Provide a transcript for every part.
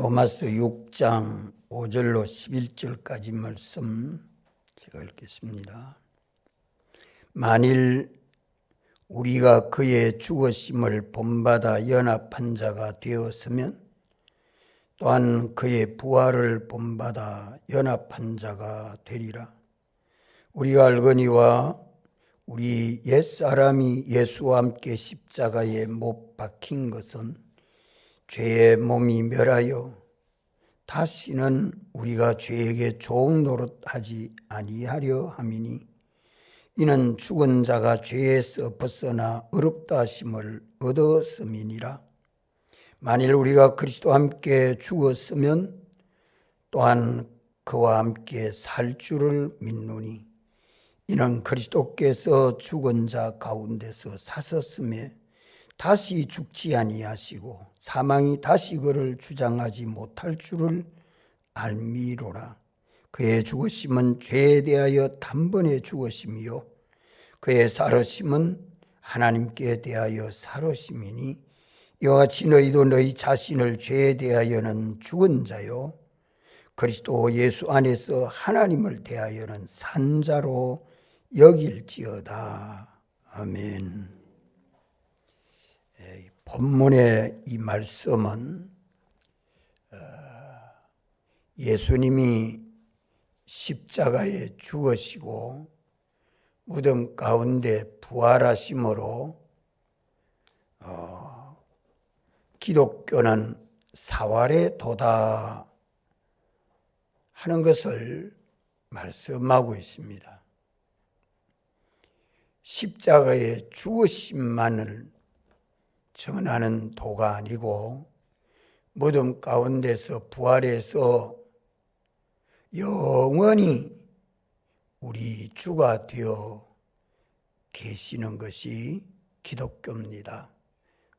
로마서 6장 5절로 11절까지 말씀 제가 읽겠습니다. 만일 우리가 그의 죽으심을 본받아 연합한 자가 되었으면 또한 그의 부활을 본받아 연합한 자가 되리라. 우리가 알거니와 우리 옛사람이 예수와 함께 십자가에 못 박힌 것은 죄의 몸이 멸하여 다시는 우리가 죄에게 종 노릇하지 아니하려 함이니 이는 죽은 자가 죄에서 벗어나 의롭다 하심을 얻었음이니라. 만일 우리가 그리스도와 함께 죽었으면 또한 그와 함께 살 줄을 믿노니 이는 그리스도께서 죽은 자 가운데서 사셨음에 다시 죽지 아니하시고 사망이 다시 그를 주장하지 못할 줄을 알미로라. 그의 죽으심은 죄에 대하여 단번에 죽으심이요 그의 살으심은 하나님께 대하여 살으심이니 이와 같이 너희도 너희 자신을 죄에 대하여는 죽은 자요 그리스도 예수 안에서 하나님을 대하여는 산 자로 여길지어다. 아멘. 본문의 이 말씀은 예수님이 십자가에 죽으시고 무덤 가운데 부활하심으로 기독교는 사활에 도다 하는 것을 말씀하고 있습니다. 십자가의 죽으심만을 전하는 도가 아니고 무덤 가운데서 부활해서 영원히 우리 주가 되어 계시는 것이 기독교입니다.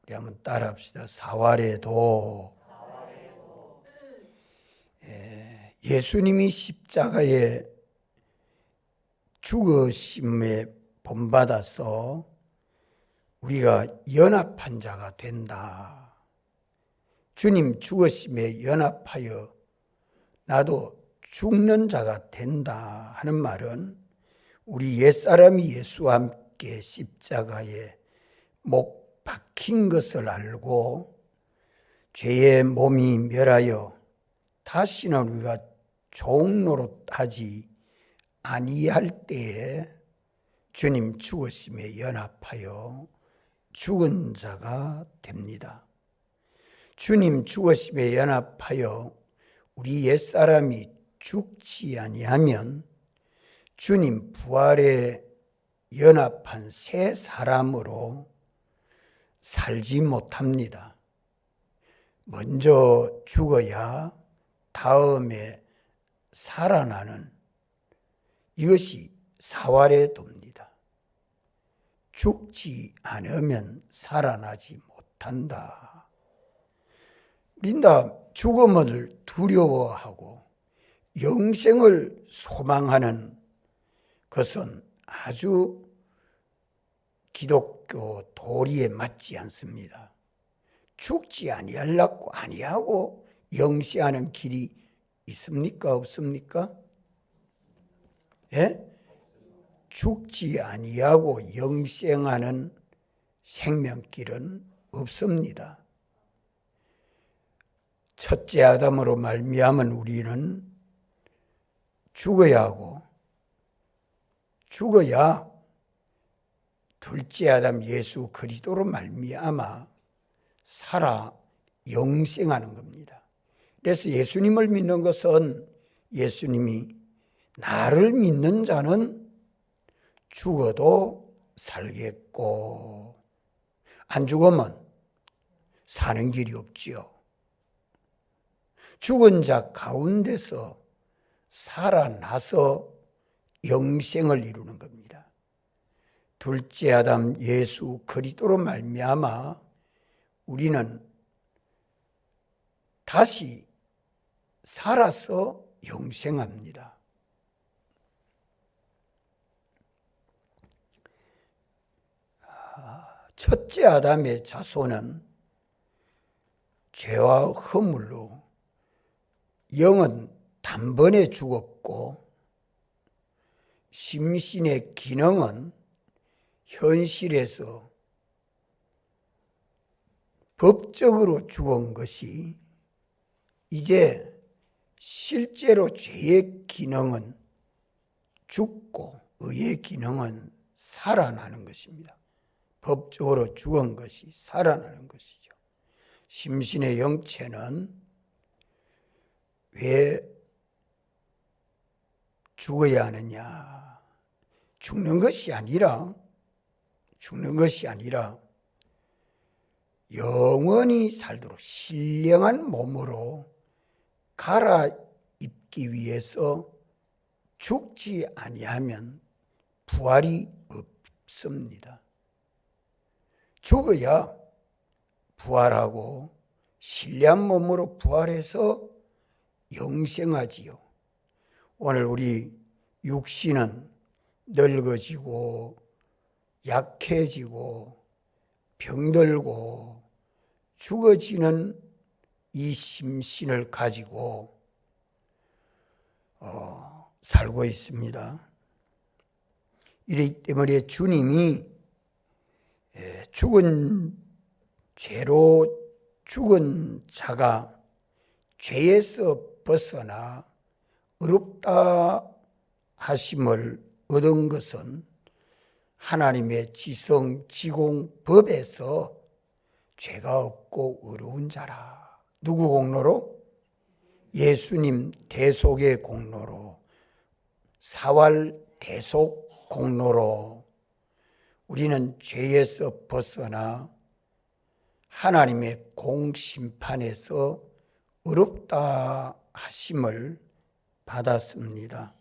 우리 한번 따라합시다. 사활의 도. 예수님이 십자가에 죽으심에 본받아서 우리가 연합한 자가 된다. 주님 죽으심에 연합하여 나도 죽는 자가 된다 하는 말은 우리 옛사람이 예수와 함께 십자가에 못 박힌 것을 알고 죄의 몸이 멸하여 다시는 우리가 종 노릇하지 아니할 때에 주님 죽으심에 연합하여 죽은 자가 됩니다. 주님 죽으심에 연합하여 우리 옛사람이 죽지 아니하면 주님 부활에 연합한 새 사람으로 살지 못합니다. 먼저 죽어야 다음에 살아나는 이것이 사활의 도입니다. 죽지 않으면 살아나지 못한다. 우린 다 죽음을 두려워하고 영생을 소망하는 것은 아주 기독교 도리에 맞지 않습니다. 죽지 아니하려고 아니하고 영시하는 길이 있습니까? 없습니까? 예? 죽지 아니하고 영생하는 생명길은 없습니다. 첫째 아담으로 말미암은 우리는 죽어야 하고 죽어야 둘째 아담 예수 그리스도로 말미암아 살아 영생하는 겁니다. 그래서 예수님을 믿는 것은 예수님이 나를 믿는 자는 죽어도 살겠고 안 죽으면 사는 길이 없지요. 죽은 자 가운데서 살아나서 영생을 이루는 겁니다. 둘째 아담 예수 그리스도로 말미암아 우리는 다시 살아서 영생합니다. 첫째 아담의 자손은 죄와 허물로 영은 단번에 죽었고 심신의 기능은 현실에서 법적으로 죽은 것이 이제 실제로 죄의 기능은 죽고 의의 기능은 살아나는 것입니다. 법적으로 죽은 것이 살아나는 것이죠. 심신의 영체는 왜 죽어야 하느냐? 죽는 것이 아니라 영원히 살도록 신령한 몸으로 갈아입기 위해서 죽지 아니하면 부활이 없습니다. 죽어야 부활하고 신령한 몸으로 부활해서 영생하지요. 오늘 우리 육신은 늙어지고 약해지고 병들고 죽어지는 이 심신을 가지고 살고 있습니다. 이렇기 때문에 주님이 죄로 죽은 자가 죄에서 벗어나 의롭다 하심을 얻은 것은 하나님의 지성 지공법에서 죄가 없고 의로운 자라. 누구 공로로? 예수님 대속의 공로로, 사활 대속 공로로 우리는 죄에서 벗어나 하나님의 공심판에서 의롭다 하심을 받았습니다.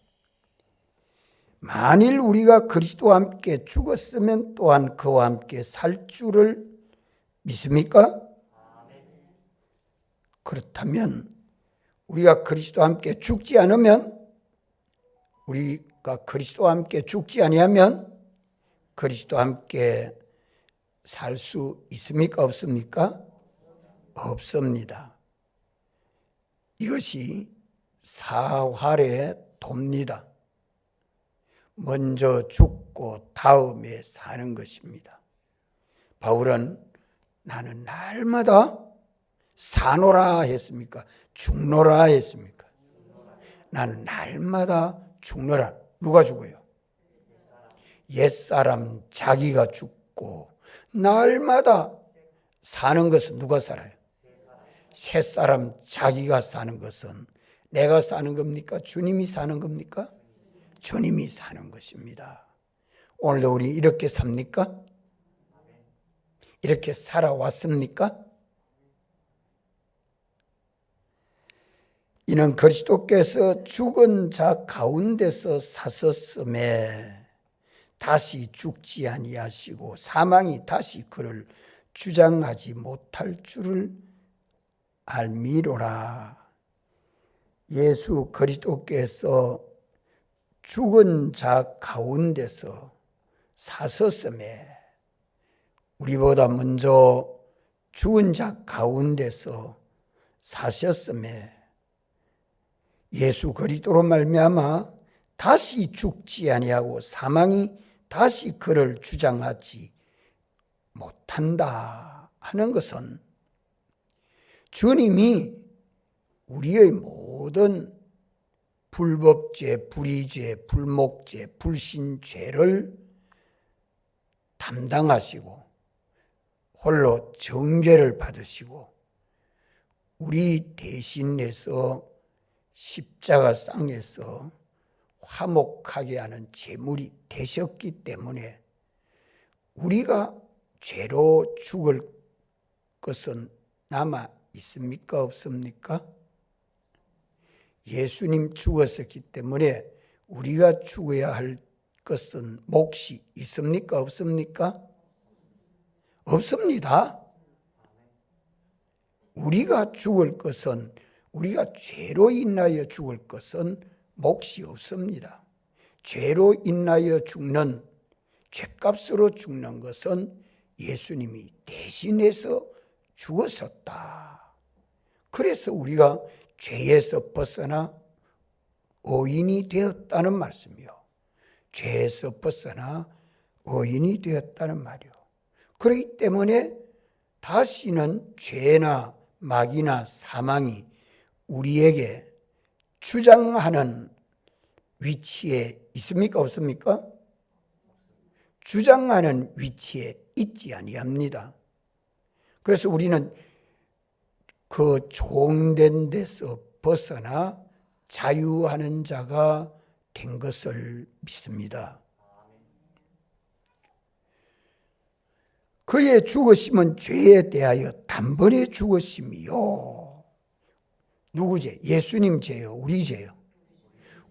만일 우리가 그리스도와 함께 죽었으면 또한 그와 함께 살 줄을 믿습니까? 그렇다면 우리가 그리스도와 함께 죽지 않으면, 우리가 그리스도와 함께 죽지 아니하면 그리스도와 함께 살 수 있습니까? 없습니까? 없습니다. 이것이 사활의 도입니다. 먼저 죽고 다음에 사는 것입니다. 바울은 나는 날마다 사노라 했습니까? 죽노라 했습니까? 나는 날마다 죽노라. 누가 죽어요? 옛사람 자기가 죽고 날마다 사는 것은 누가 살아요? 새사람 자기가 사는 것은 내가 사는 겁니까? 주님이 사는 겁니까? 주님이 사는 것입니다. 오늘도 우리 이렇게 삽니까? 이렇게 살아왔습니까? 이는 그리스도께서 죽은 자 가운데서 사셨음에 다시 죽지 아니하시고 사망이 다시 그를 주장하지 못할 줄을 알미로라. 예수 그리스도께서 죽은 자 가운데서 사셨음에, 우리보다 먼저 죽은 자 가운데서 사셨음에 예수 그리스도로 말미암아 다시 죽지 아니하고 사망이 다시 그를 주장하지 못한다 하는 것은 주님이 우리의 모든 불법죄, 불의죄, 불목죄, 불신죄를 담당하시고 홀로 정죄를 받으시고 우리 대신해서 십자가상에서 화목하게 하는 제물이 되셨기 때문에 우리가 죄로 죽을 것은 남아 있습니까? 없습니까? 예수님 죽었었기 때문에 우리가 죽어야 할 것은 몫이 있습니까? 없습니까? 없습니다. 우리가 죽을 것은, 우리가 죄로 인하여 죽을 것은 몫이 없습니다. 죄로 인하여 죽는, 죄값으로 죽는 것은 예수님이 대신해서 죽었었다. 그래서 우리가 죄에서 벗어나 의인이 되었다는 말씀이요. 죄에서 벗어나 의인이 되었다는 말이요. 그렇기 때문에 다시는 죄나 마귀나 사망이 우리에게 주장하는 위치에 있습니까? 없습니까? 주장하는 위치에 있지 아니합니다. 그래서 우리는 그 종된 데서 벗어나 자유하는 자가 된 것을 믿습니다. 그의 죽으심은 죄에 대하여 단번에 죽으심이요. 누구 죄? 예수님 죄요? 우리 죄요?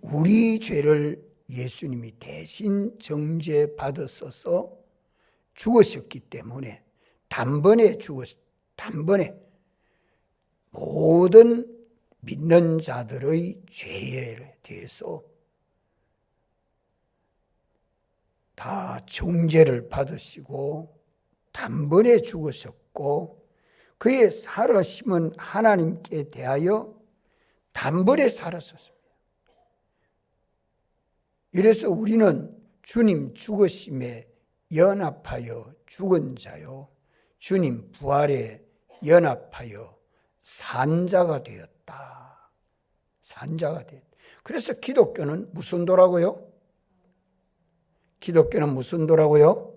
우리 죄를 예수님이 대신 정죄받으셔서 죽으셨기 때문에 단번에 단번에 모든 믿는 자들의 죄에 대해서 다 정죄를 받으시고 단번에 죽으셨고, 그의 살아심은 하나님께 대하여 단번에 살았었습니다. 이래서 우리는 주님 죽으심에 연합하여 죽은 자요, 주님 부활에 연합하여 산 자가 되었다. 산 자가 되었다. 그래서 기독교는 무슨 도라고요? 기독교는 무슨 도라고요?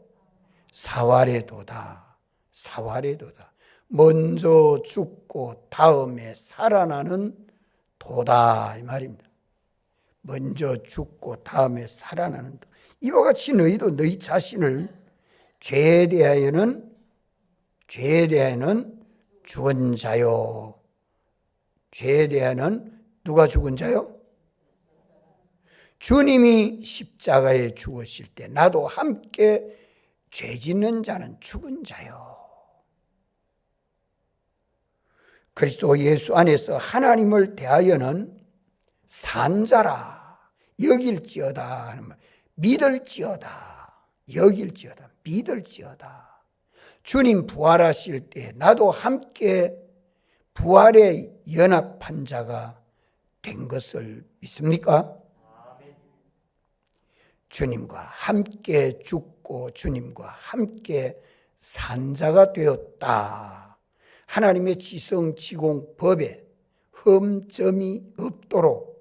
사활의 도다. 사활의 도다. 먼저 죽고 다음에 살아나는 도다 이 말입니다. 먼저 죽고 다음에 살아나는 도. 이와 같이 너희도 너희 자신을 죄에 대하여는 죽은 자요. 죄에 대하여는 누가 죽은 자요? 주님이 십자가에 죽으실 때 나도 함께 죄 짓는 자는 죽은 자요. 그리스도 예수 안에서 하나님을 대하여는 산 자라 여길지어다 하는 말. 믿을지어다, 여길지어다, 믿을지어다. 주님 부활하실 때 나도 함께 부활에 연합한 자가 된 것을 믿습니까? 주님과 함께 죽고 주님과 함께 산 자가 되었다. 하나님의 지성지공 법에 흠점이 없도록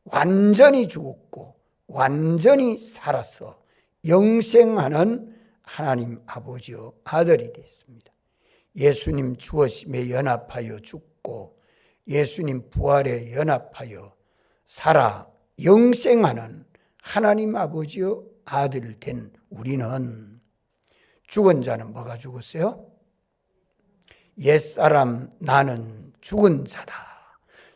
완전히 죽었고 완전히 살아서 영생하는 하나님 아버지의 아들이 됐습니다. 예수님 죽으심에 연합하여 죽고 예수님 부활에 연합하여 살아 영생하는 하나님 아버지의 아들 된 우리는, 죽은 자는 뭐가 죽었어요? 옛사람 나는 죽은 자다.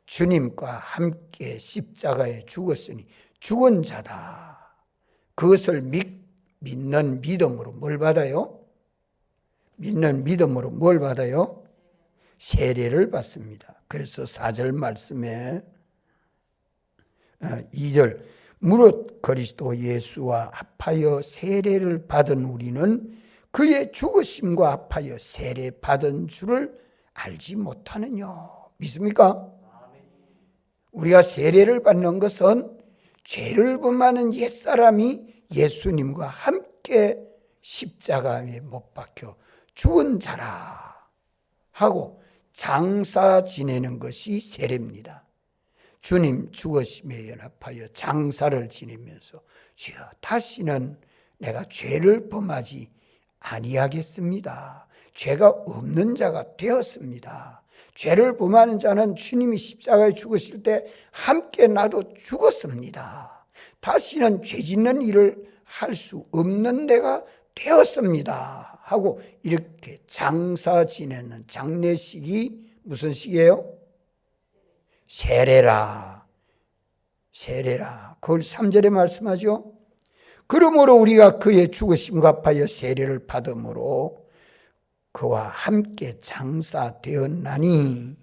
주님과 함께 십자가에 죽었으니 죽은 자다. 그것을 믿는 믿음으로 뭘 받아요? 믿는 믿음으로 뭘 받아요? 세례를 받습니다. 그래서 4절 말씀에 2절 무릇 그리스도 예수와 합하여 세례를 받은 우리는 그의 죽으심과 합하여 세례 받은 줄을 알지 못하느냐. 믿습니까? 우리가 세례를 받는 것은 죄를 범하는 옛사람이 예수님과 함께 십자가에 못 박혀 죽은 자라 하고 장사 지내는 것이 세례입니다. 주님 죽으심에 연합하여 장사를 지내면서 주여 다시는 내가 죄를 범하지 아니하겠습니다. 죄가 없는 자가 되었습니다. 죄를 범하는 자는 주님이 십자가에 죽으실 때 함께 나도 죽었습니다. 다시는 죄 짓는 일을 할 수 없는 내가 되었습니다. 하고 이렇게 장사 지내는 장례식이 무슨 식이에요? 세례라. 세례라. 그걸 3절에 말씀하죠. 그러므로 우리가 그의 죽으심과 합하여 세례를 받음으로 그와 함께 장사되었나니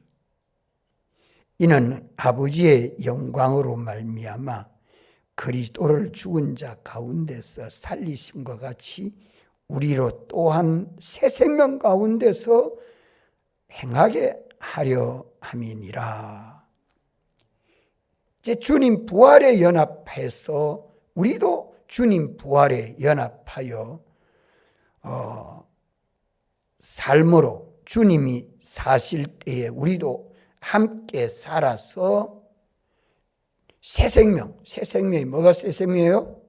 이는 아버지의 영광으로 말미암아 그리스도를 죽은 자 가운데서 살리심과 같이 우리로 또한 새 생명 가운데서 행하게 하려 함이니라. 이제 주님 부활에 연합해서 우리도 주님 부활에 연합하여 삶으로 주님이 사실 때에 우리도 함께 살아서 새 생명, 새 생명이 뭐가 새 생명이에요?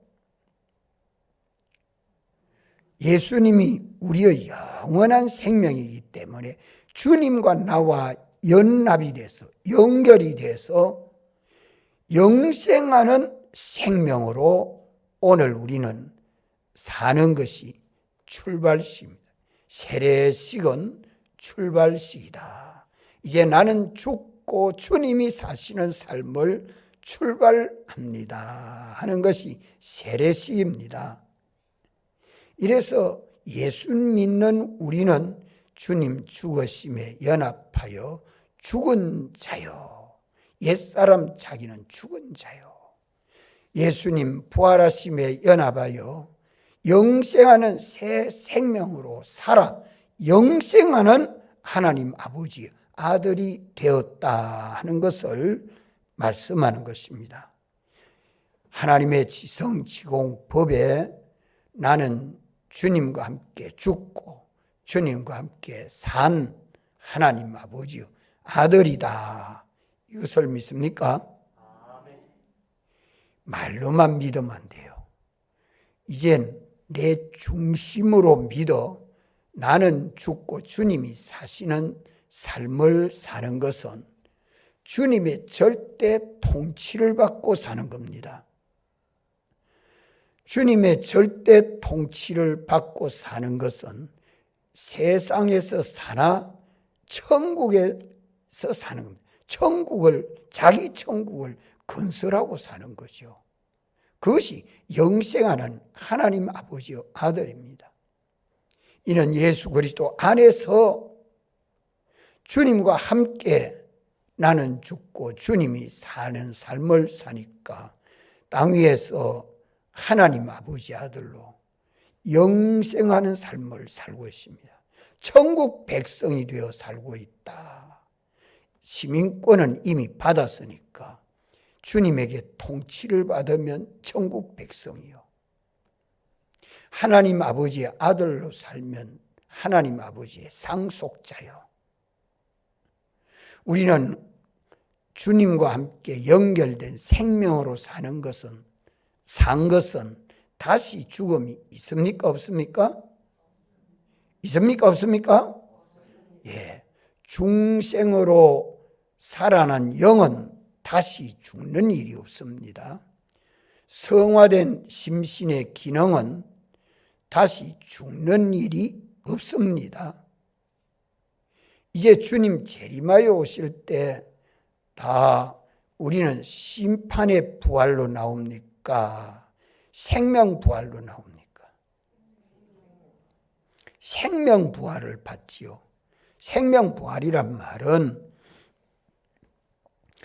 예수님이 우리의 영원한 생명이기 때문에 주님과 나와 연합이 돼서 연결이 돼서 영생하는 생명으로 오늘 우리는 사는 것이 출발식입니다. 세례식은 출발식이다. 이제 나는 죽고 주님이 사시는 삶을 출발합니다 하는 것이 세례식입니다. 이래서 예수 믿는 우리는 주님 죽으심에 연합하여 죽은 자요, 옛사람 자기는 죽은 자요, 예수님 부활하심에 연합하여 영생하는 새 생명으로 살아 영생하는 하나님 아버지 아들이 되었다 하는 것을 말씀하는 것입니다. 하나님의 지성지공법에 나는 주님과 함께 죽고 주님과 함께 산 하나님 아버지 아들이다. 이것을 믿습니까? 말로만 믿으면 안 돼요. 이젠 내 중심으로 믿어 나는 죽고 주님이 사시는 삶을 사는 것은 주님의 절대 통치를 받고 사는 겁니다. 주님의 절대 통치를 받고 사는 것은 세상에서 사나 천국에서 사는 겁니다. 자기 천국을 건설하고 사는 거죠. 그것이 영생하는 하나님 아버지의 아들입니다. 이는 예수 그리스도 안에서 주님과 함께 나는 죽고 주님이 사는 삶을 사니까 땅 위에서 하나님 아버지 아들로 영생하는 삶을 살고 있습니다. 천국 백성이 되어 살고 있다. 시민권은 이미 받았으니까 주님에게 통치를 받으면 천국 백성이요. 하나님 아버지의 아들로 살면 하나님 아버지의 상속자요. 우리는 주님과 함께 연결된 생명으로 사는 것은, 산 것은 다시 죽음이 있습니까? 없습니까? 있습니까? 없습니까? 예. 중생으로 살아난 영은 다시 죽는 일이 없습니다. 성화된 심신의 기능은 다시 죽는 일이 없습니다. 이제 주님 재림하여 오실 때 다 우리는 심판의 부활로 나옵니까? 생명 부활로 나옵니까? 생명 부활을 받지요. 생명 부활이란 말은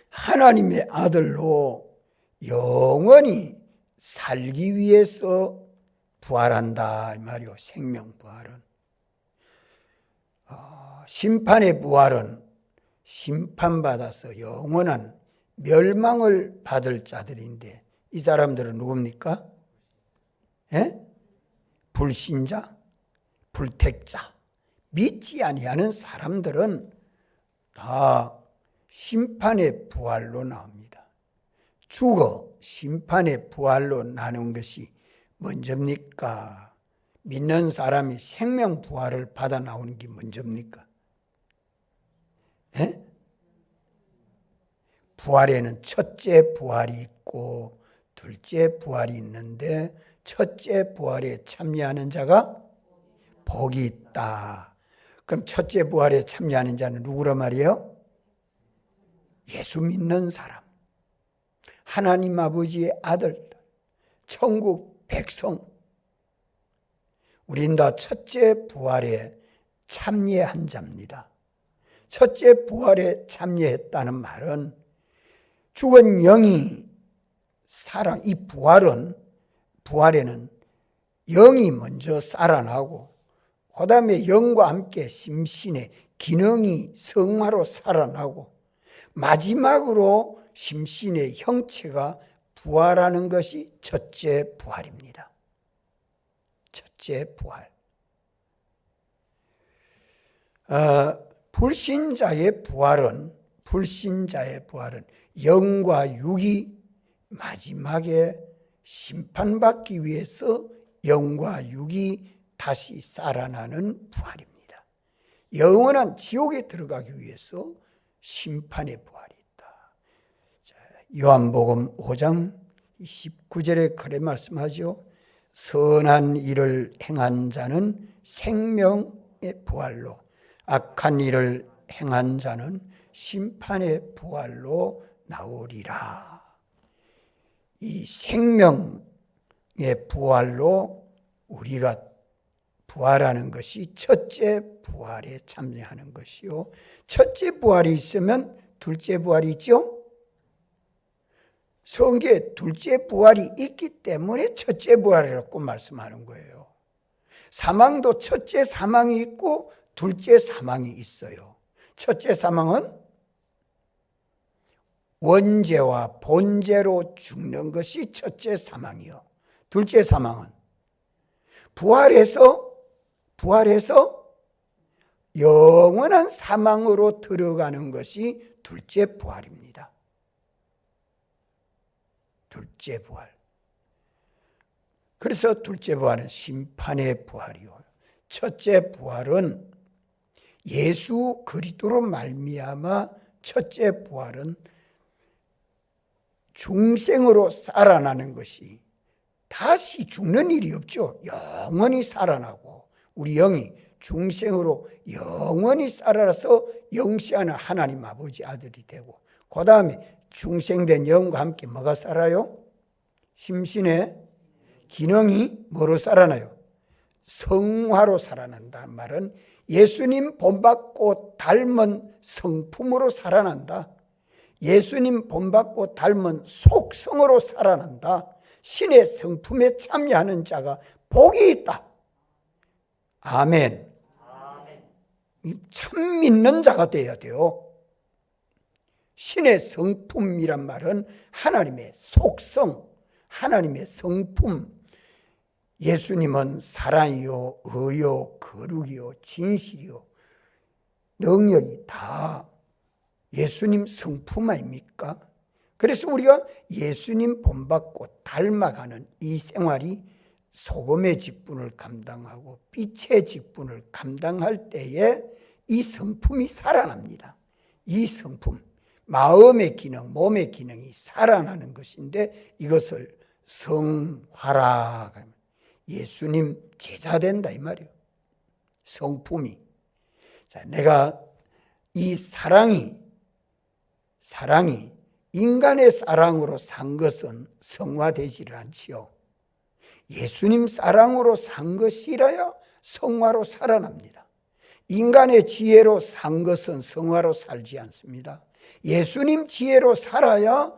하나님의 아들로 영원히 살기 위해서 부활한다 이 말이요. 생명 부활은. 심판의 부활은 심판받아서 영원한 멸망을 받을 자들인데 이 사람들은 누굽니까? 예? 불신자, 불택자, 믿지 아니하는 사람들은 다 심판의 부활로 나옵니다. 죽어 심판의 부활로 나는 것이 먼저입니까? 믿는 사람이 생명 부활을 받아 나오는 게 먼저입니까? 예? 부활에는 첫째 부활이 있고 둘째 부활이 있는데 첫째 부활에 참여하는 자가 복이 있다. 그럼 첫째 부활에 참여하는 자는 누구란 말이에요? 예수 믿는 사람, 하나님 아버지의 아들들, 천국 백성. 우린 다 첫째 부활에 참여한 자입니다. 첫째 부활에 참여했다는 말은 죽은 영이 살아, 이 부활에는 영이 먼저 살아나고 그 다음에 영과 함께 심신의 기능이 성화로 살아나고 마지막으로 심신의 형체가 부활하는 것이 첫째 부활입니다. 첫째 부활. 불신자의 부활은 영과 육이 마지막에 심판받기 위해서 영과 육이 다시 살아나는 부활입니다. 영원한 지옥에 들어가기 위해서 심판의 부활이 있다. 요한복음 5장 19절에 그래 말씀하죠. 선한 일을 행한 자는 생명의 부활로, 악한 일을 행한 자는 심판의 부활로 나오리라. 이 생명의 부활로 우리가 부활하는 것이 첫째 부활에 참여하는 것이요. 첫째 부활이 있으면 둘째 부활이 있죠. 성경에 둘째 부활이 있기 때문에 첫째 부활이라고 말씀하는 거예요. 사망도 첫째 사망이 있고 둘째 사망이 있어요. 첫째 사망은 원죄와 본죄로 죽는 것이 첫째 사망이요. 둘째 사망은 부활해서 영원한 사망으로 들어가는 것이 둘째 부활입니다. 둘째 부활. 그래서 둘째 부활은 심판의 부활이요. 첫째 부활은 예수 그리스도로 말미암아 첫째 부활은 중생으로 살아나는 것이 다시 죽는 일이 없죠. 영원히 살아나고 우리 영이 중생으로 영원히 살아나서 영시하는 하나님 아버지 아들이 되고, 그 다음에 중생된 영과 함께 뭐가 살아요? 심신의 기능이 뭐로 살아나요? 성화로 살아난다는 말은 예수님 본받고 닮은 성품으로 살아난다. 예수님 본받고 닮은 속성으로 살아난다. 신의 성품에 참여하는 자가 복이 있다. 아멘. 참 믿는 자가 되어야 돼요. 신의 성품이란 말은 하나님의 속성, 하나님의 성품. 예수님은 사랑이요, 의요, 거룩이요, 진실이요, 능력이 다 예수님 성품 아닙니까? 그래서 우리가 예수님 본받고 닮아가는 이 생활이 소금의 직분을 감당하고 빛의 직분을 감당할 때에 이 성품이 살아납니다. 이 성품, 마음의 기능, 몸의 기능이 살아나는 것인데 이것을 성화라. 예수님 제자 된다 이 말이에요. 성품이. 자, 내가 이 사랑이 인간의 사랑으로 산 것은 성화되지를 않지요. 예수님 사랑으로 산 것이라야 성화로 살아납니다. 인간의 지혜로 산 것은 성화로 살지 않습니다. 예수님 지혜로 살아야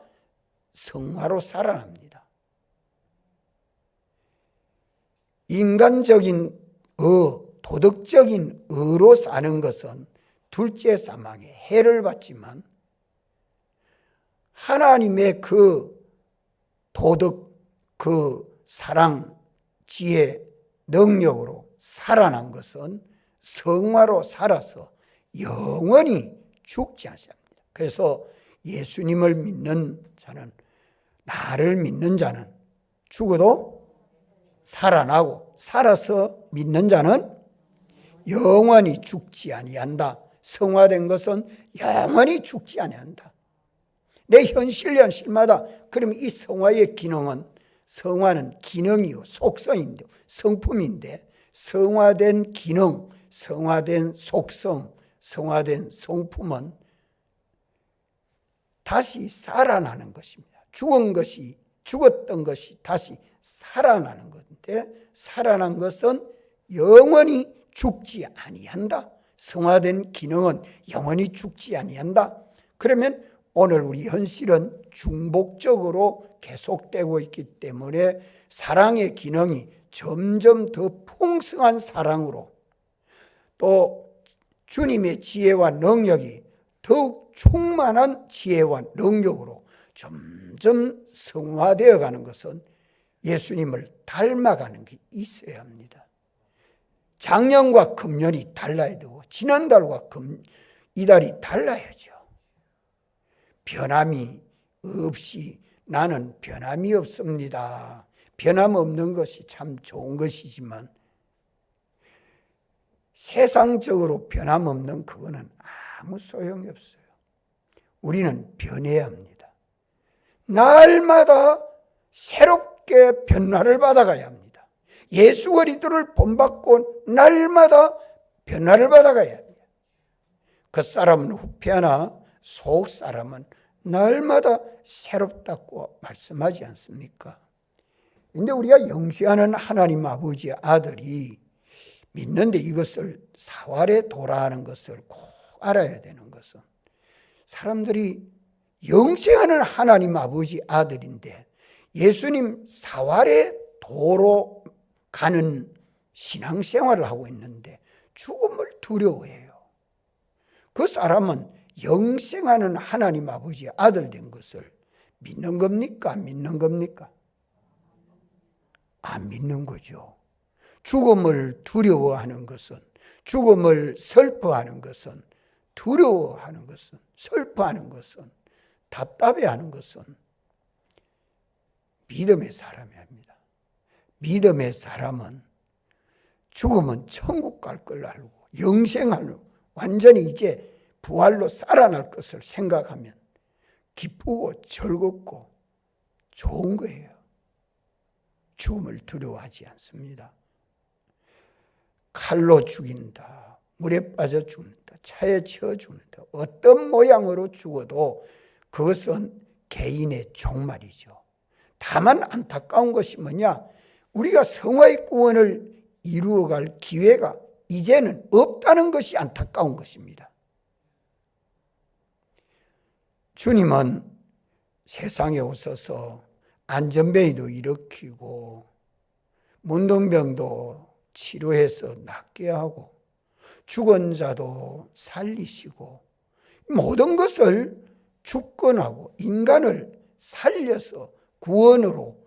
성화로 살아납니다. 인간적인 도덕적인 의로 사는 것은 둘째 사망에 해를 받지만 하나님의 그 도덕, 그 사랑, 지혜, 능력으로 살아난 것은 성화로 살아서 영원히 죽지 않습니다. 그래서 예수님을 믿는 자는, 나를 믿는 자는 죽어도 살아나고 살아서 믿는 자는 영원히 죽지 아니한다. 성화된 것은 영원히 죽지 아니한다. 내 현실마다 그러면 이 성화의 기능은, 성화는 기능이요 속성인데 성품인데, 성화된 기능, 성화된 속성, 성화된 성품은 다시 살아나는 것입니다. 죽었던 것이 다시 살아나는 건데, 살아난 것은 영원히 죽지 아니한다. 성화된 기능은 영원히 죽지 아니한다. 그러면 오늘 우리 현실은 중복적으로 계속되고 있기 때문에 사랑의 기능이 점점 더 풍성한 사랑으로, 또 주님의 지혜와 능력이 더욱 충만한 지혜와 능력으로 점점 성화되어 가는 것은 예수님을 닮아가는 게 있어야 합니다. 작년과 금년이 달라야 되고 지난달과 이달이 달라야죠. 변함이 없이 나는 변함이 없습니다. 변함없는 것이 참 좋은 것이지만 세상적으로 변함없는 그거는 아무 소용이 없어요. 우리는 변해야 합니다. 날마다 새롭게 변화를 받아가야 합니다. 예수 그리스도를 본받고 날마다 변화를 받아가야 합니다. 겉사람은 후패하나 속사람은 날마다 새롭다고 말씀하지 않습니까? 그런데 우리가 영시하는 하나님 아버지의 아들이 믿는데 이것을 사활의 도라는 것을 꼭 알아야 되는 것은 사람들이 영생하는 하나님 아버지 아들인데 예수님 사활의 도로 가는 신앙생활을 하고 있는데 죽음을 두려워해요. 그 사람은 영생하는 하나님 아버지의 아들 된 것을 믿는 겁니까? 안 믿는 겁니까? 안 믿는 거죠. 죽음을 두려워하는 것은, 죽음을 슬퍼하는 것은, 두려워하는 것은, 슬퍼하는 것은, 답답해하는 것은 믿음의 사람이 합니다. 믿음의 사람은 죽으면 천국 갈 걸 알고 영생하는 완전히 이제 부활로 살아날 것을 생각하면 기쁘고 즐겁고 좋은 거예요. 죽음을 두려워하지 않습니다. 칼로 죽인다, 물에 빠져 죽는다, 차에 치여 죽는다, 어떤 모양으로 죽어도 그것은 개인의 종말이죠. 다만 안타까운 것이 뭐냐? 우리가 성화의 구원을 이루어갈 기회가 이제는 없다는 것이 안타까운 것입니다. 주님은 세상에 오셔서 안전뱅이도 일으키고 문둥병도 치료해서 낫게 하고 죽은 자도 살리시고 모든 것을 주권하고 인간을 살려서 구원으로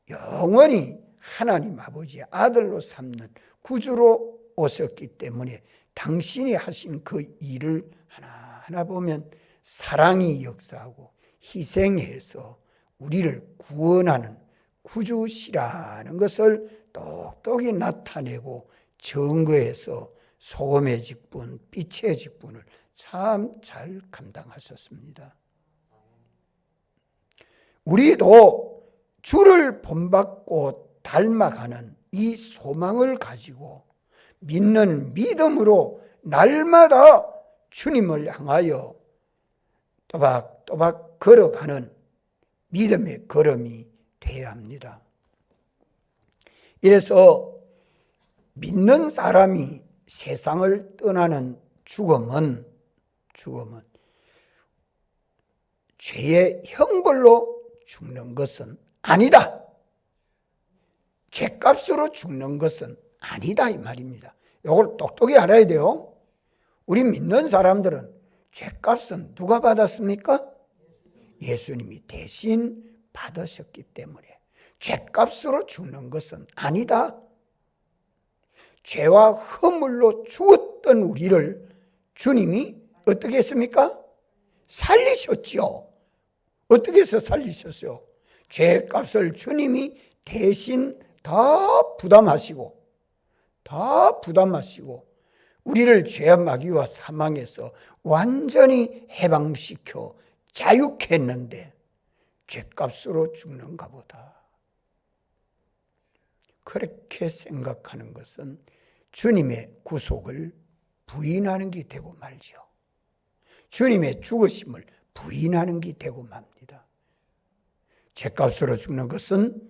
영원히 하나님 아버지의 아들로 삼는 구주로 오셨기 때문에 당신이 하신 그 일을 하나하나 보면 사랑이 역사하고 희생해서 우리를 구원하는 구주시라는 것을 똑똑히 나타내고 증거해서 소금의 직분, 빛의 직분을 참 잘 감당하셨습니다. 우리도 주를 본받고 닮아가는 이 소망을 가지고 믿는 믿음으로 날마다 주님을 향하여 또박또박 걸어가는 믿음의 걸음이 되어야 합니다. 이래서 믿는 사람이 세상을 떠나는 죽음은 죄의 형벌로 죽는 것은 아니다. 죄값으로 죽는 것은 아니다 이 말입니다. 이걸 똑똑히 알아야 돼요. 우리 믿는 사람들은 죄값은 누가 받았습니까? 예수님이 대신 받으셨기 때문에 죄값으로 죽는 것은 아니다. 죄와 허물로 죽었던 우리를 주님이 어떻게 했습니까? 살리셨죠. 어떻게 해서 살리셨어요? 죄값을 주님이 대신 다 부담하시고 우리를 죄와 마귀와 사망에서 완전히 해방시켜 자유케 했는데 죄값으로 죽는가 보다. 그렇게 생각하는 것은 주님의 구속을 부인하는 게 되고 말죠. 주님의 죽으심을 부인하는 게 되고 맙니다. 죄값으로 죽는 것은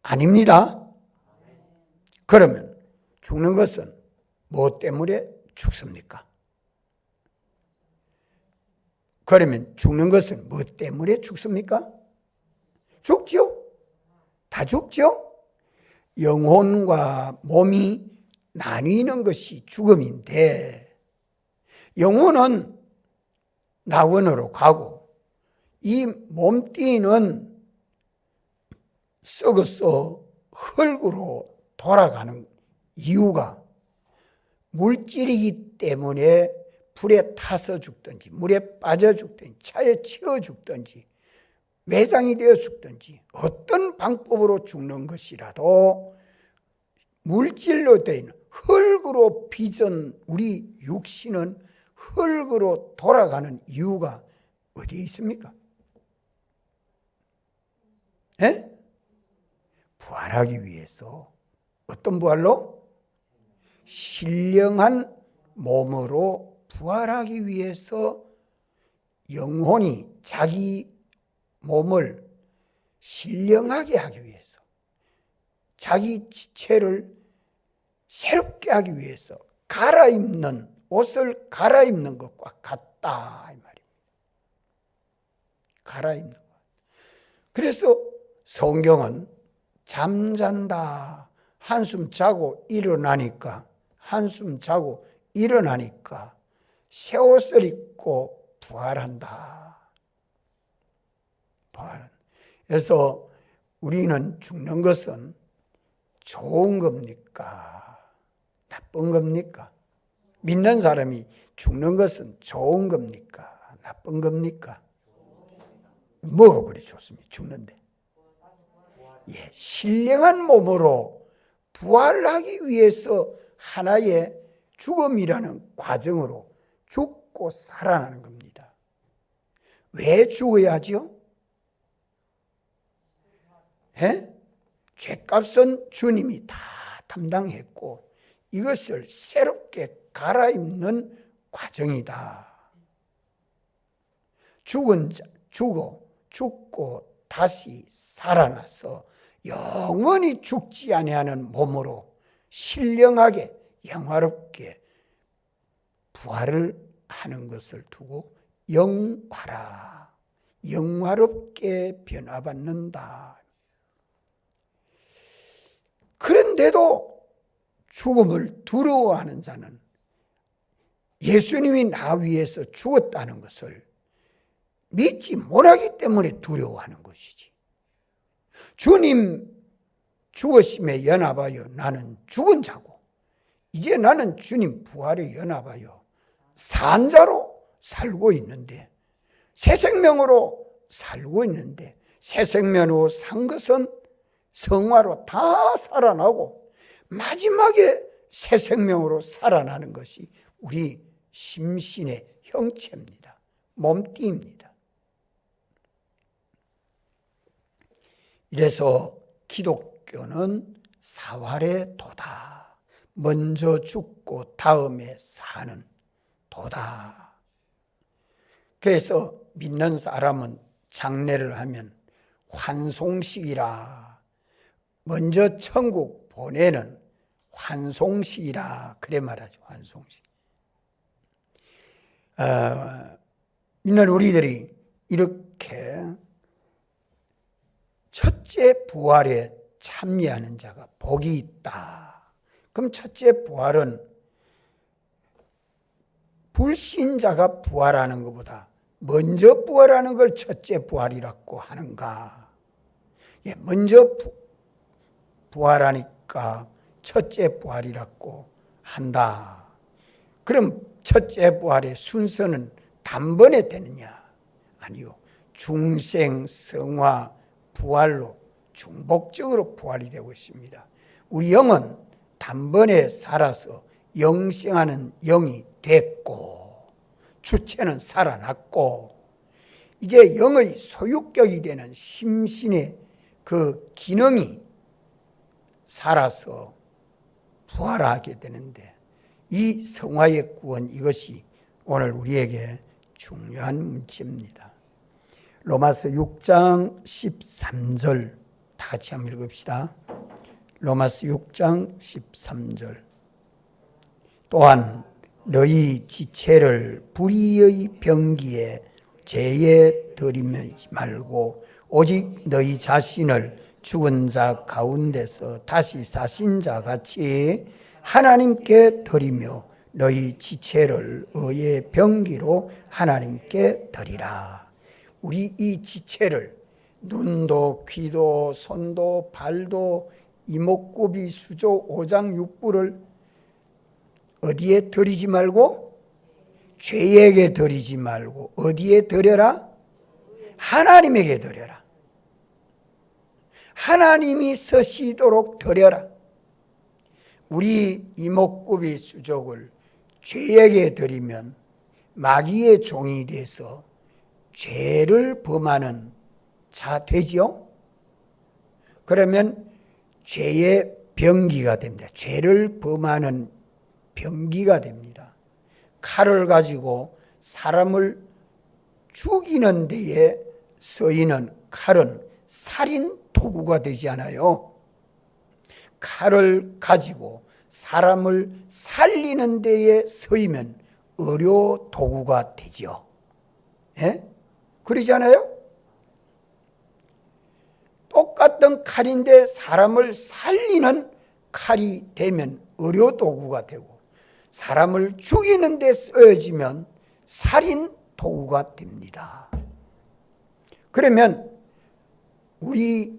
아닙니다. 그러면 죽는 것은 무엇 때문에 죽습니까? 그러면 죽는 것은 무엇 때문에 죽습니까? 죽죠. 다 죽죠. 영혼과 몸이 나뉘는 것이 죽음인데 영혼은 낙원으로 가고 이 몸띠는 썩어서 흙으로 돌아가는 이유가 물질이기 때문에 불에 타서 죽든지 물에 빠져 죽든지 차에 치여 죽든지 매장이 되어 죽든지 어떤 방법으로 죽는 것이라도 물질로 되어 있는 흙으로 빚은 우리 육신은 흙으로 돌아가는 이유가 어디에 있습니까? 예? 부활하기 위해서. 어떤 부활로? 신령한 몸으로 부활하기 위해서 영혼이 자기 몸을 신령하게 하기 위해서 자기 지체를 새롭게 하기 위해서 갈아입는 옷을 갈아입는 것과 같다 이 말입니다. 갈아입는 것. 그래서 성경은 잠잔다 한숨 자고 일어나니까 새 옷을 입고 부활한다. 부활은. 그래서 우리는 죽는 것은 좋은 겁니까? 나쁜 겁니까? 믿는 사람이 죽는 것은 좋은 겁니까? 나쁜 겁니까? 뭐가 그리 좋습니까? 죽는데. 예, 신령한 몸으로 부활하기 위해서 하나의 죽음이라는 과정으로 죽고 살아나는 겁니다. 왜 죽어야죠? 예? 죄값은 주님이 다 담당했고 이것을 새롭게 갈아입는 과정이다. 죽고 다시 살아나서 영원히 죽지 아니하는 몸으로 신령하게 영화롭게 부활을 하는 것을 두고 영화라, 영화롭게 변화받는다. 그런데도 죽음을 두려워하는 자는 예수님이 나 위해서 죽었다는 것을 믿지 못하기 때문에 두려워하는 것이지. 주님 죽으심에 연합하여 나는 죽은 자고 이제 나는 주님 부활에 연합하여 산 자로 살고 있는데 새 생명으로 살고 있는데 새 생명으로 산 것은 성화로 다 살아나고 마지막에 새 생명으로 살아나는 것이 우리 심신의 형체입니다. 몸띠입니다. 이래서 기독교는 사활의 도다. 먼저 죽고 다음에 사는 도다. 그래서 믿는 사람은 장례를 하면 환송식이라, 먼저 천국 보내는 환송식이라 그래 말하죠. 환송식. 믿는 우리들이 이렇게 첫째 부활에 참여하는 자가 복이 있다. 그럼 첫째 부활은 불신자가 부활하는 것보다 먼저 부활하는 걸 첫째 부활이라고 하는가? 예, 먼저 부활하니까 첫째 부활이라고 한다. 그럼 첫째 부활의 순서는 단번에 되느냐? 아니요. 중생, 성화, 부활로 중복적으로 부활이 되고 있습니다. 우리 영은 단번에 살아서 영생하는 영이 됐고 주체는 살아났고 이제 영의 소유격이 되는 심신의 그 기능이 살아서 부활하게 되는데 이 성화의 구원 이것이 오늘 우리에게 중요한 문제입니다. 로마서 6장 13절 다 같이 한번 읽읍시다. 로마서 6장 13절 또한 너희 지체를 불의의 병기에 죄에 들이지 말고 오직 너희 자신을 죽은 자 가운데서 다시 사신 자 같이 하나님께 드리며 너희 지체를 의의 병기로 하나님께 드리라. 우리 이 지체를 눈도 귀도 손도 발도 이목구비 수조 오장육부를 어디에 드리지 말고 죄에게 드리지 말고 어디에 드려라? 하나님에게 드려라. 하나님이 쓰시도록 드려라. 우리 이목구비 수족을 죄에게 드리면 마귀의 종이 돼서 죄를 범하는 자 되지요. 그러면 죄의 병기가 됩니다. 죄를 범하는 병기가 됩니다. 칼을 가지고 사람을 죽이는 데에 쓰이는 칼은 살인 도구가 되지 않아요. 칼을 가지고 사람을 살리는 데에 쓰이면 의료 도구가 되죠. 예? 그러지 않아요? 똑같은 칼인데 사람을 살리는 칼이 되면 의료 도구가 되고 사람을 죽이는 데 쓰여지면 살인 도구가 됩니다. 그러면 우리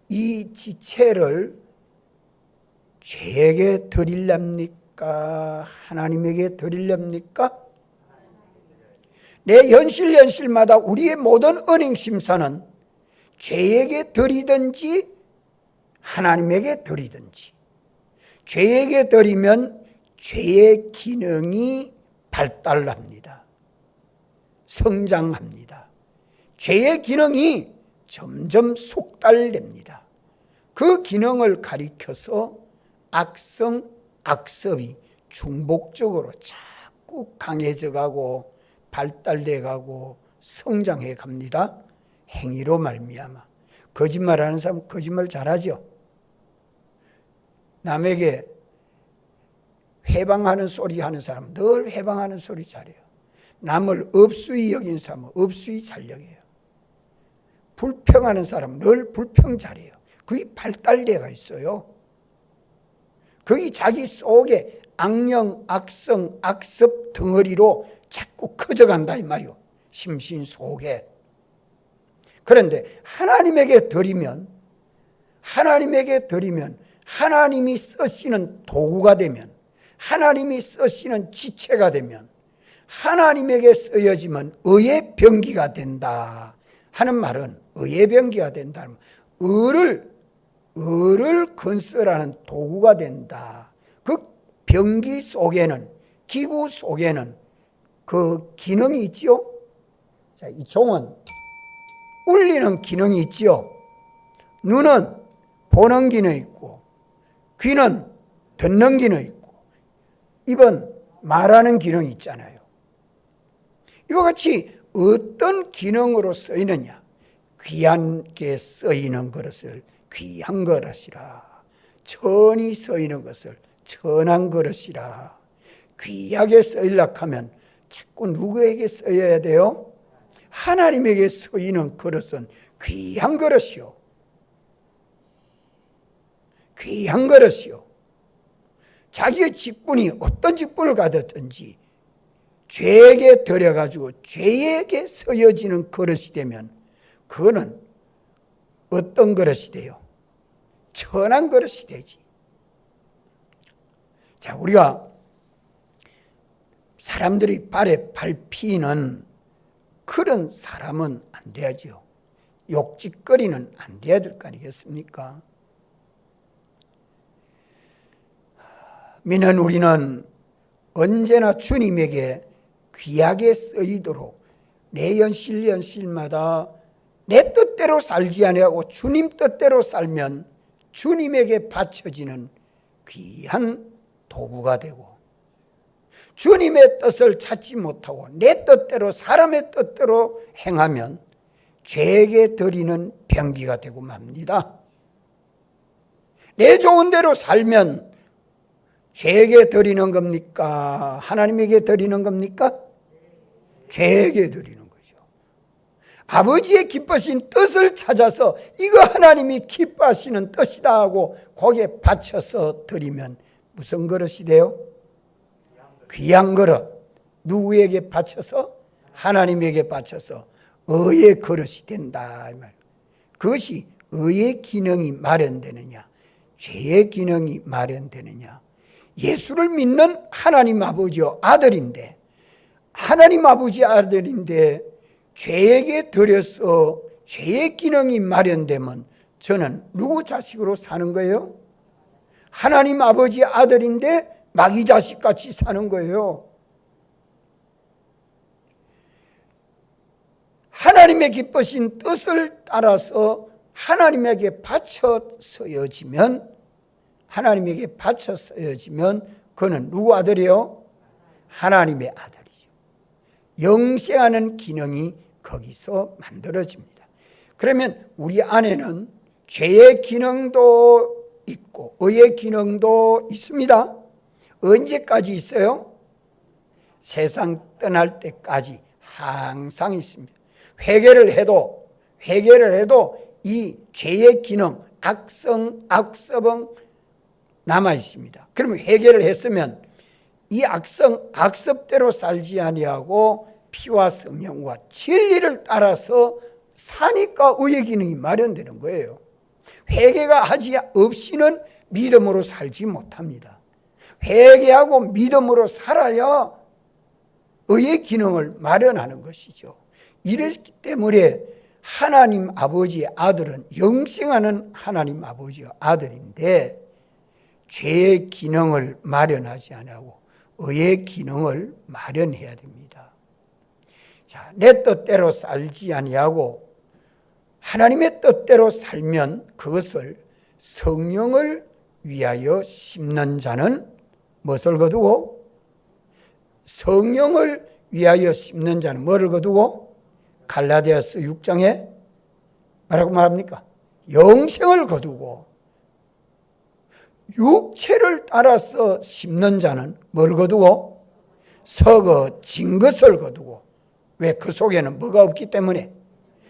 이 지체를 죄에게 드리렵니까? 하나님에게 드리렵니까? 내 연실마다 우리의 모든 은행심사는 죄에게 드리든지 하나님에게 드리든지, 죄에게 드리면 죄의 기능이 발달합니다. 성장합니다. 죄의 기능이 점점 속달됩니다. 그 기능을 가리켜서 악성, 악습이 중복적으로 자꾸 강해져 가고 발달돼 가고 성장해 갑니다. 행위로 말미암아. 거짓말하는 사람 거짓말 잘하죠. 남에게 회방하는 소리 하는 사람 늘 회방하는 소리 잘해요. 남을 업수히 여긴 사람은 업수히 잘 여겨요. 불평하는 사람 늘 불평 잘해요. 그게 발달돼가 있어요. 그게 자기 속에 악령, 악성, 악습 덩어리로 자꾸 커져간다 이 말이요. 심신 속에. 그런데 하나님에게 드리면 하나님이 쓰시는 도구가 되면, 하나님이 쓰시는 지체가 되면, 하나님에게 쓰여지면 의의 병기가 된다 하는 말은, 의의 병기가 된다는 의를 건설하는 도구가 된다. 그 병기 속에는, 기구 속에는 그 기능이 있지요. 자, 이 종은 울리는 기능이 있지요. 눈은 보는 기능이 있고, 귀는 듣는 기능이 있고, 입은 말하는 기능이 있잖아요. 이와 같이 어떤 기능으로 쓰이느냐? 귀하게 쓰이는 그릇을 귀한 그릇이라, 천히 쓰이는 것을 천한 그릇이라. 귀하게 쓰이려고 하면 자꾸 누구에게 쓰여야 돼요? 하나님에게 쓰이는 그릇은 귀한 그릇이요. 귀한 그릇이요. 자기의 직분이 어떤 직분을 가졌든지 죄에게 들여가지고 죄에게 쓰여지는 그릇이 되면 그거는 어떤 그릇이 돼요? 천한 그릇이 되지. 자, 우리가 사람들이 발에 밟히는 그런 사람은 안 돼야죠. 욕짓거리는 안 돼야 될 거 아니겠습니까? 믿는 우리는 언제나 주님에게 귀하게 쓰이도록 내 연실마다 내 뜻대로 살지 아니하고 주님 뜻대로 살면 주님에게 바쳐지는 귀한 도구가 되고, 주님의 뜻을 찾지 못하고 내 뜻대로 사람의 뜻대로 행하면 죄에게 드리는 병기가 되고 맙니다. 내 좋은 대로 살면 죄에게 드리는 겁니까? 하나님에게 드리는 겁니까? 죄에게 드리는 거죠. 아버지의 기쁘신 뜻을 찾아서 이거 하나님이 기뻐하시는 뜻이다 하고 거기에 바쳐서 드리면 무슨 그릇이 돼요? 귀한 그릇. 누구에게 바쳐서? 하나님에게 바쳐서 의의 그릇이 된다 이 말. 그것이 의의 기능이 마련되느냐, 죄의 기능이 마련되느냐. 예수를 믿는 하나님 아버지의 아들인데, 하나님 아버지 아들인데 죄에게 들여서 죄의 기능이 마련되면 저는 누구 자식으로 사는 거예요? 하나님 아버지 아들인데 마귀 자식같이 사는 거예요. 하나님의 기쁘신 뜻을 따라서 하나님에게 바쳐 서여지면, 하나님에게 바쳐 서여지면 그는 누구 아들이요? 하나님의 아들이죠. 영생하는 기능이 거기서 만들어집니다. 그러면 우리 안에는 죄의 기능도 있고 의의 기능도 있습니다. 언제까지 있어요? 세상 떠날 때까지 항상 있습니다. 회개를 해도 이 죄의 기능, 악습은 남아 있습니다. 그러면 회개를 했으면 이 악습대로 살지 아니하고 피와 성령과 진리를 따라서 사니까 의의 기능이 마련되는 거예요. 회개가 하지 없이는 믿음으로 살지 못합니다. 회개하고 믿음으로 살아야 의의 기능을 마련하는 것이죠. 이렇기 때문에 하나님 아버지의 아들은 영생하는 하나님 아버지의 아들인데 죄의 기능을 마련하지 않고 의의 기능을 마련해야 됩니다. 자, 내 뜻대로 살지 아니하고 하나님의 뜻대로 살면 그것을 성령을 위하여 심는 자는 무엇을 거두고? 성령을 위하여 심는 자는 뭐를 거두고? 갈라디아서 6장에 뭐라고 말합니까? 영생을 거두고, 육체를 따라서 심는 자는 뭘 거두고? 썩어진 것을 거두고. 왜? 그 속에는 뭐가 없기 때문에?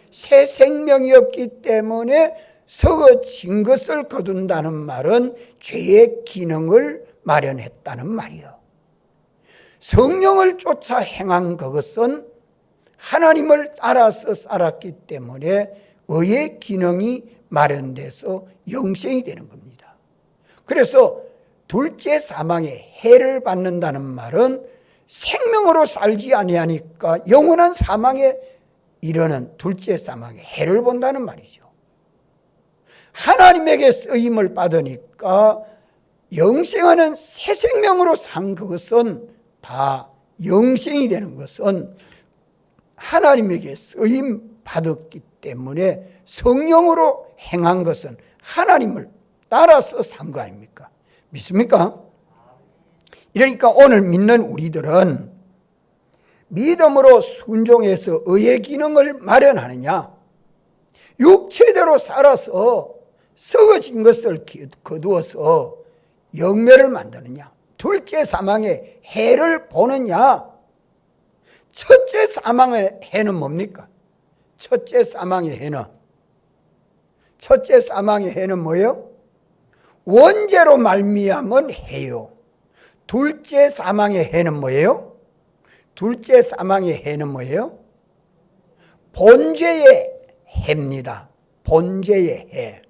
새 생명이 없기 때문에 썩어진 것을 거둔다는 말은 죄의 기능을 마련했다는 말이요. 성령을 쫓아 행한 그것은 하나님을 따라서 살았기 때문에 의의 기능이 마련돼서 영생이 되는 겁니다. 그래서 둘째 사망의 해를 받는다는 말은 생명으로 살지 아니하니까 영원한 사망에 이르는 둘째 사망의 해를 본다는 말이죠. 하나님에게 쓰임을 받으니까 영생하는 새 생명으로 산 그것은 다 영생이 되는 것은 하나님에게 쓰임 받았기 때문에 성령으로 행한 것은 하나님을 따라서 산 거 아닙니까? 믿습니까? 이러니까 오늘 믿는 우리들은 믿음으로 순종해서 의의 기능을 마련하느냐, 육체대로 살아서 썩어진 것을 거두어서 영매를 만드느냐, 둘째 사망의 해를 보느냐. 첫째 사망의 해는 뭡니까? 첫째 사망의 해는 뭐예요? 원죄로 말미암은 해요. 둘째 사망의 해는 뭐예요? 둘째 사망의 해는 뭐예요? 본죄의 해입니다. 본죄의 해.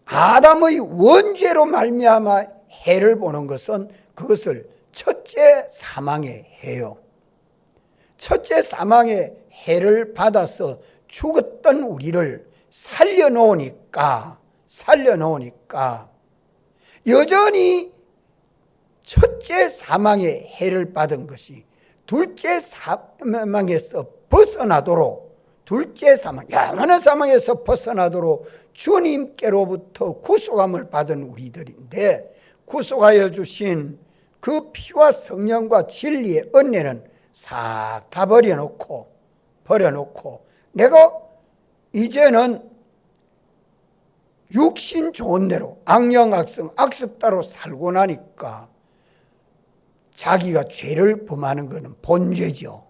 아담의 원죄로 말미암아 해를 보는 것은 그것을 첫째 사망의 해요. 첫째 사망의 해를 받아서 죽었던 우리를 살려놓으니까 여전히 첫째 사망의 해를 받은 것이 둘째 사망에서 벗어나도록, 둘째 사망, 영원한 사망에서 벗어나도록 주님께로부터 구속함을 받은 우리들인데, 구속하여 주신 그 피와 성령과 진리의 은혜는 싹 다 버려놓고 내가 이제는 육신 좋은 대로 악령악성 악습따로 살고 나니까 자기가 죄를 범하는 것은 본죄죠.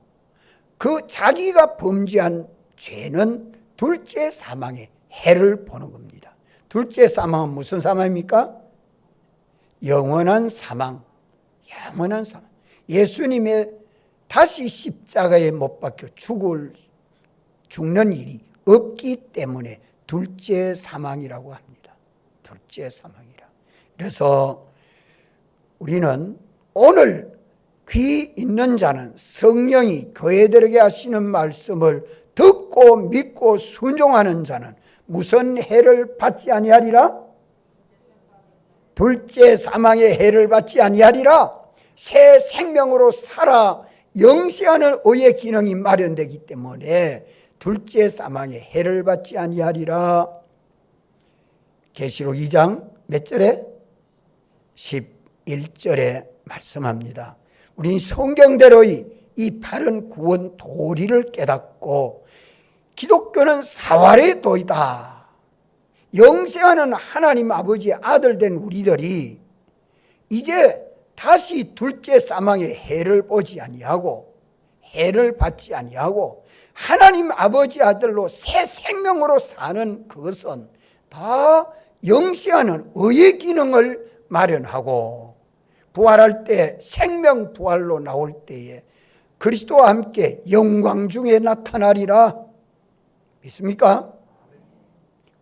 그 자기가 범죄한 죄는 둘째 사망의 해를 보는 겁니다. 둘째 사망은 무슨 사망입니까? 영원한 사망. 예수님의 다시 십자가에 못 박혀 죽을 죽는 일이 없기 때문에 둘째 사망이라고 합니다. 둘째 사망이라. 그래서 우리는 오늘 귀 있는 자는 성령이 교회들에게 하시는 말씀을 듣고 믿고 순종하는 자는 무슨 해를 받지 아니하리라? 둘째 사망의 해를 받지 아니하리라. 새 생명으로 살아 영시하는 의의 기능이 마련되기 때문에 둘째 사망의 해를 받지 아니하리라. 계시록 2장 몇 절에? 11절에 말씀합니다. 우린 성경대로의 이 바른 구원 도리를 깨닫고 기독교는 사활의 도이다. 영생하는 하나님 아버지의 아들 된 우리들이 이제 다시 둘째 사망의 해를 보지 아니하고 해를 받지 아니하고 하나님 아버지 아들로 새 생명으로 사는 그것은 다 영생하는 의의 기능을 마련하고 부활할 때 생명 부활로 나올 때에 그리스도와 함께 영광 중에 나타나리라. 믿습니까?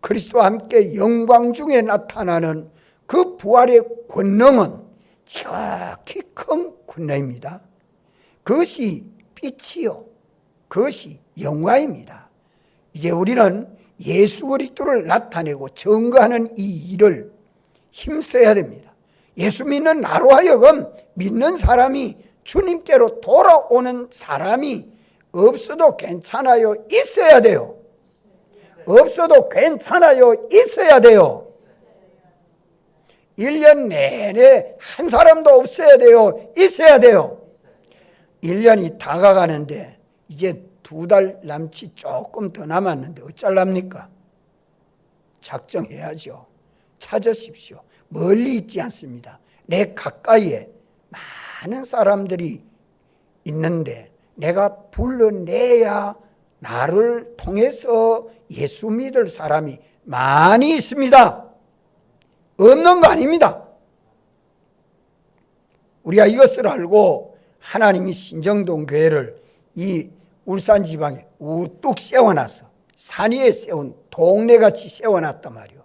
그리스도와 함께 영광 중에 나타나는 그 부활의 권능은 지극히 큰 권능입니다. 그것이 빛이요, 그것이 영광입니다. 이제 우리는 예수 그리스도를 나타내고 증거하는 이 일을 힘써야 됩니다. 예수 믿는 나로 하여금 믿는 사람이 주님께로 돌아오는 사람이 없어도 괜찮아요, 있어야 돼요. 없어도 괜찮아요, 있어야 돼요. 1년 내내 한 사람도 없어야 돼요, 있어야 돼요. 1년이 다가가는데 이제 2달 남짓 조금 더 남았는데 어쩔랍니까? 작정해야죠. 찾으십시오. 멀리 있지 않습니다. 내 가까이에 많은 사람들이 있는데 내가 불러내야 나를 통해서 예수 믿을 사람이 많이 있습니다. 없는 거 아닙니다. 우리가 이것을 알고 하나님이 신정동 교회를 이 울산 지방에 우뚝 세워놨어. 산 위에 세운 동네같이 세워놨단 말이요.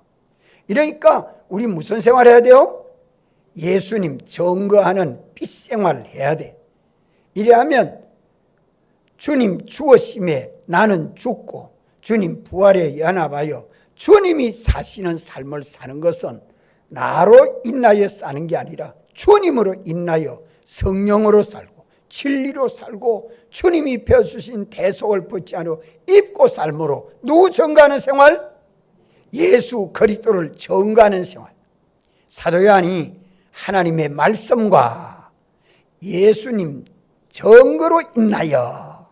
이러니까 우리 무슨 생활해야 돼요? 예수님 증거하는 빛생활을 해야 돼. 이래하면 주님 죽으심에 나는 죽고 주님 부활에 연합하여 주님이 사시는 삶을 사는 것은 나로 인하여 사는 게 아니라 주님으로 인하여 성령으로 살고 진리로 살고 주님이 펴주신 대속을 벗지 않아 입고 삶으로 누구 증거하는 생활? 예수 그리스도를 증거하는 생활. 사도 요한이 하나님의 말씀과 예수님 증거로 인하여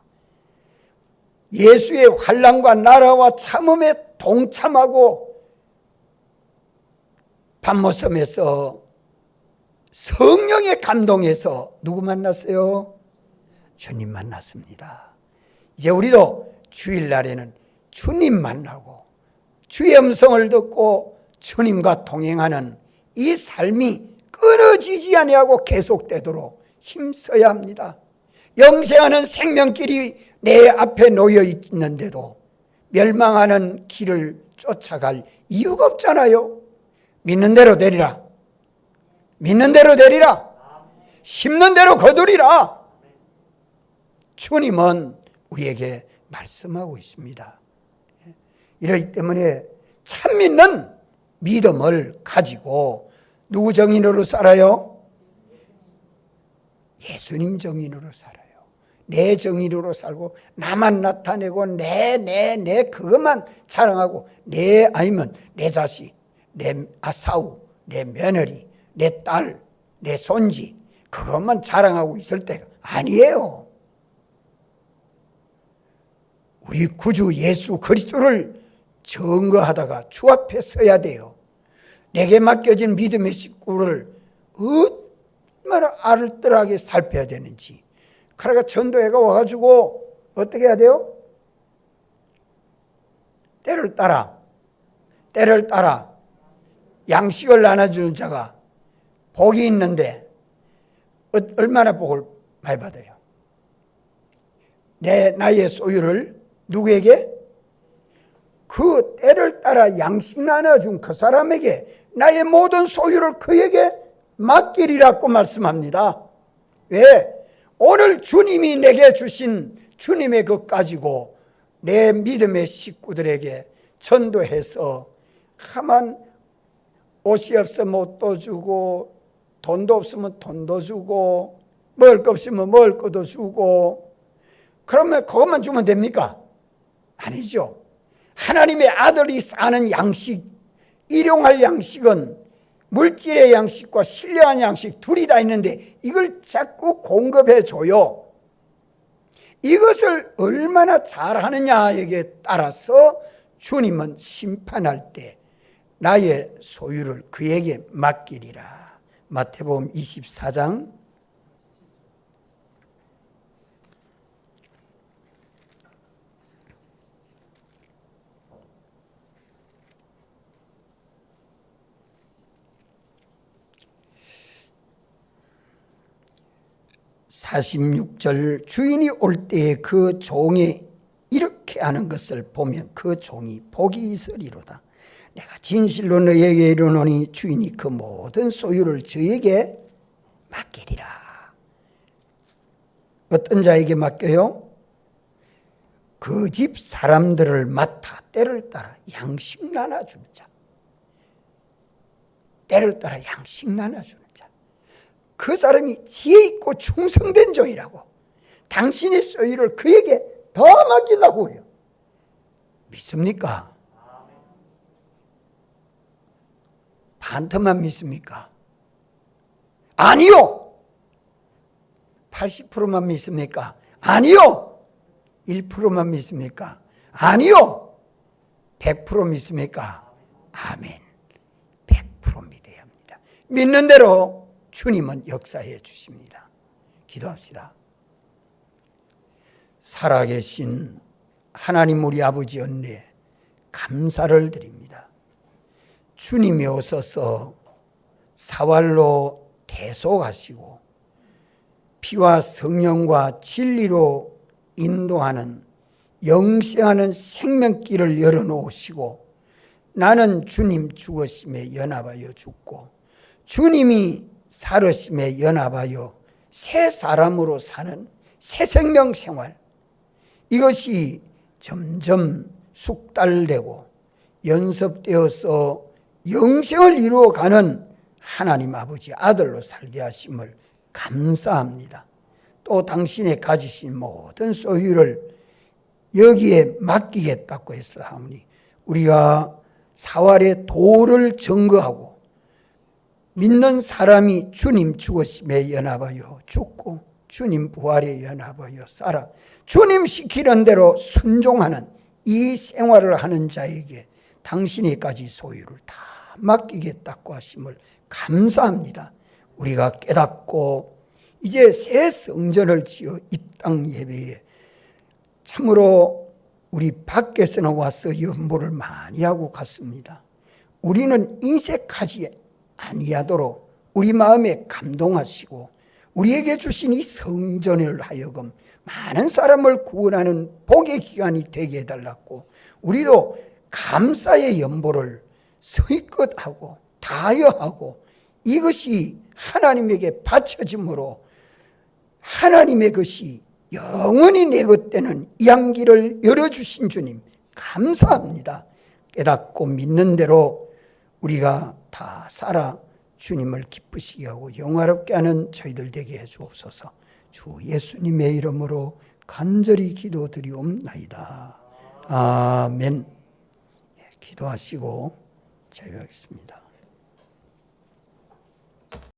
예수의 환난과 나라와 참음에 동참하고 밤모섬에서 성령의 감동에서 누구 만났어요? 주님 만났습니다. 이제 우리도 주일날에는 주님 만나고 주의 음성을 듣고 주님과 동행하는 이 삶이 끊어지지 아니하고 계속되도록 힘써야 합니다. 영생하는 생명길이 내 앞에 놓여 있는데도 멸망하는 길을 쫓아갈 이유가 없잖아요. 믿는 대로 되리라. 믿는 대로 되리라. 심는 대로 거두리라. 주님은 우리에게 말씀하고 있습니다. 이러기 때문에 참 믿는 믿음을 가지고 누구 정인으로 살아요? 예수님 정인으로 살아요. 내 정인으로 살고 나만 나타내고 내 그것만 자랑하고 내 아니면 내 자식, 내 아사우, 내 며느리, 내 딸, 내 손지 그것만 자랑하고 있을 때가 아니에요. 우리 구주 예수 그리스도를 증거하다가 주 앞에 서야 돼요. 내게 맡겨진 믿음의 식구를 얼마나 알뜰하게 살펴야 되는지. 그러니까 전도회가 와가지고 어떻게 해야 돼요? 때를 따라 양식을 나눠주는 자가 복이 있는데 얼마나 복을 많이 받아요? 내 나의 소유를 누구에게? 그 때를 따라 양식 나눠준 그 사람에게 나의 모든 소유를 그에게 맡기리라고 말씀합니다. 왜? 오늘 주님이 내게 주신 주님의 것 가지고 내 믿음의 식구들에게 전도해서 가만 옷이 없으면 옷도 주고 돈도 없으면 돈도 주고 먹을 거 없으면 먹을 것도 주고 그러면 그것만 주면 됩니까? 아니죠. 하나님의 아들이 사는 양식, 일용할 양식은 물질의 양식과 신령한 양식 둘이 다 있는데 이걸 자꾸 공급해 줘요. 이것을 얼마나 잘하느냐에 따라서 주님은 심판할 때 나의 소유를 그에게 맡기리라. 마태복음 24장 46절 주인이 올 때에 그 종이 이렇게 하는 것을 보면 그 종이 복이 있으리로다. 내가 진실로 너에게 이르노니 주인이 그 모든 소유를 저에게 맡기리라. 어떤 자에게 맡겨요? 그 집 사람들을 맡아 때를 따라 양식 나눠주는 자. 때를 따라 양식 나눠주는 자. 그 사람이 지혜 있고 충성된 종이라고. 당신의 소유를 그에게 더 맡긴다고 그래요. 믿습니까? 반터만 믿습니까? 아니요. 80%만 믿습니까? 아니요. 1%만 믿습니까? 아니요. 100% 믿습니까? 아멘. 100% 믿어야 합니다. 믿는 대로 주님은 역사해 주십니다. 기도합시다. 살아계신 하나님 우리 아버지 은혜 감사를 드립니다. 주님이 오셔서 사활로 대속하시고 피와 성령과 진리로 인도하는 영생하는 생명길을 열어놓으시고 나는 주님 죽으심에 연합하여 죽고 주님이 살으심에 연합하여 새 사람으로 사는 새 생명 생활, 이것이 점점 숙달되고 연습되어서 영생을 이루어가는 하나님 아버지 아들로 살게 하심을 감사합니다. 또 당신의 가지신 모든 소유를 여기에 맡기겠다고 해서 하오니 우리가 사활의 도를 증거하고 믿는 사람이 주님 죽으심에 연합하여 죽고 주님 부활에 연합하여 살아 주님 시키는 대로 순종하는 이 생활을 하는 자에게 당신이까지 소유를 다 맡기겠다고 하심을 감사합니다. 우리가 깨닫고 이제 새 성전을 지어 입당 예배에 참으로 우리 밖에서는 와서 연보를 많이 하고 갔습니다. 우리는 인색하지 아니하도록 우리 마음에 감동하시고 우리에게 주신 이 성전을 하여금 많은 사람을 구원하는 복의 기간이 되게 해달라고 우리도 감사의 연보를 성의껏 하고 다하여하고 이것이 하나님에게 바쳐짐으로 하나님의 것이 영원히 내 것 되는 양기를 열어주신 주님 감사합니다. 깨닫고 믿는 대로 우리가 다 살아 주님을 기쁘시게 하고 영화롭게 하는 저희들 되게 해주옵소서. 주 예수님의 이름으로 간절히 기도드리옵나이다. 아멘. 기도하시고 제외하겠습니다.